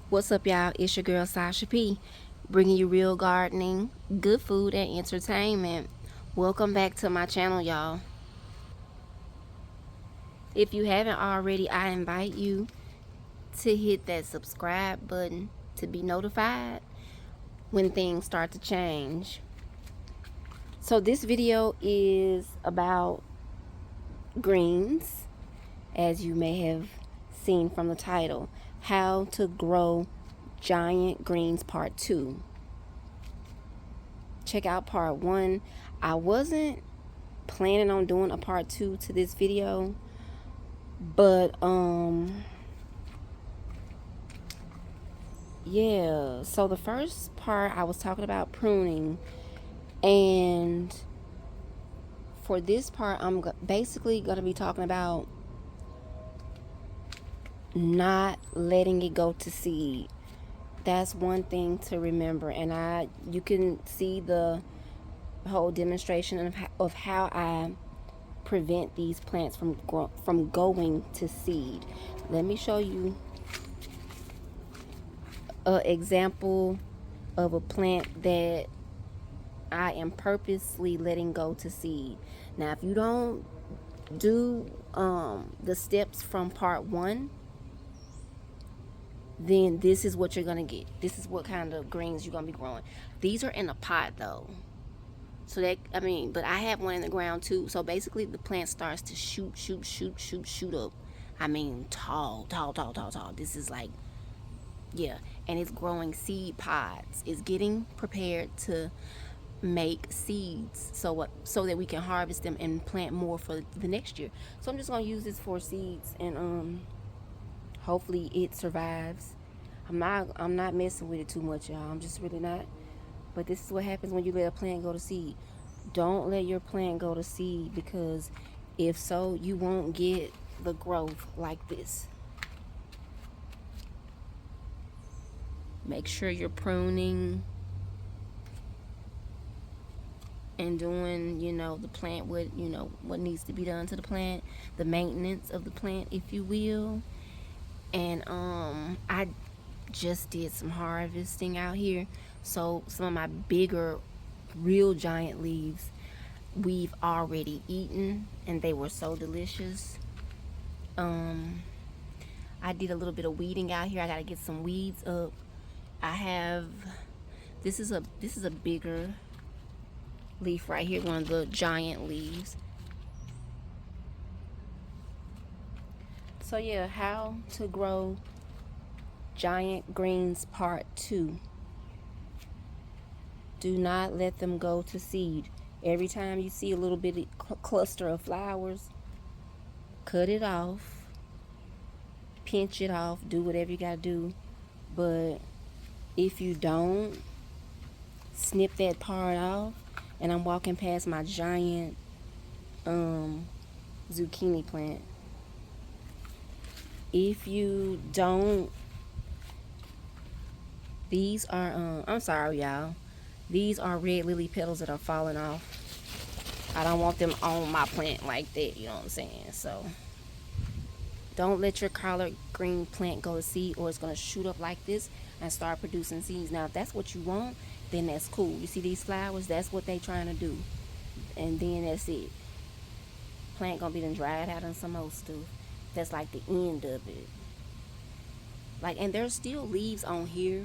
What's up, y'all? It's your girl Sasha P, bringing you real gardening, good food, and entertainment. Welcome back to my channel, y'all. If you haven't already, I invite you to hit that subscribe button to be notified when things start to change. So this video is about greens, as you may have seen from the title, how to grow giant greens part 2. Check out part 1. I wasn't planning on doing a part 2 to this video, but yeah, so the first part I was talking about pruning, and for this part I'm basically going to be talking about not letting it go to seed. That's one thing to remember, and you can see the whole demonstration of how I prevent these plants from going to seed. Let me show you an example of a plant that I am purposely letting go to seed. Now, if you don't do the steps from part 1, then this is what you're gonna get. This is what kind of greens you're gonna be growing. These are in a pot though, so that, but I have one in the ground too. So basically the plant starts to shoot up. Tall. This is like, yeah, and it's growing seed pods. It's getting prepared to make seeds so that we can harvest them and plant more for the next year. So I'm just gonna use this for seeds, and hopefully it survives. I'm not messing with it too much, y'all. I'm just really not. But this is what happens when you let a plant go to seed. Don't let your plant go to seed, because if so, you won't get the growth like this. Make sure you're pruning and doing, the plant, what needs to be done to the plant, the maintenance of the plant, if you will. And I just did some harvesting out here, so some of my bigger, real giant leaves we've already eaten, and they were so delicious. I did a little bit of weeding out here. I gotta get some weeds up. This is a bigger leaf right here, one of the giant leaves. So yeah, how to grow giant greens part 2. Do not let them go to seed. Every time you see a little bitty cluster of flowers, cut it off, pinch it off, do whatever you gotta do. But if you don't, snip that part off. And I'm walking past my giant zucchini plant. If you don't, these are I'm sorry, y'all, these are red lily petals that are falling off. I don't want them on my plant like that, you know what I'm saying? So don't let your collard green plant go to seed, or it's going to shoot up like this and start producing seeds. Now, if that's what you want, then that's cool. You see these flowers? That's what they trying to do. And then that's it. Plant going to be done dried out and some more stuff. That's like the end of it. And there's still leaves on here.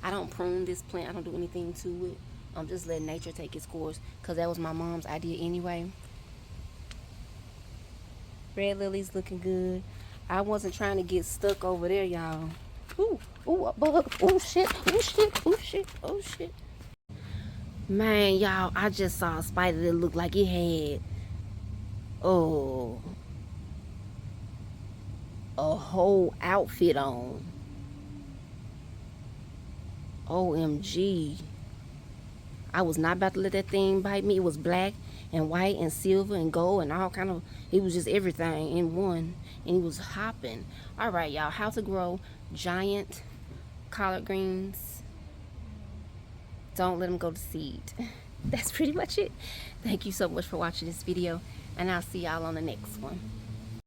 I don't prune this plant. I don't do anything to it. I'm just letting nature take its course, because that was my mom's idea anyway. Red lilies looking good. I wasn't trying to get stuck over there, y'all. Ooh, a bug. Oh shit. Man, y'all, I just saw a spider that looked like it had a whole outfit on. OMG. I was not about to let that thing bite me. It was black and white and silver and gold and all kind of, it was just everything in one, and it was hopping. All right, y'all, how to grow giant collard greens. Don't let them go to seed. That's pretty much it. Thank you so much for watching this video, and I'll see y'all on the next one.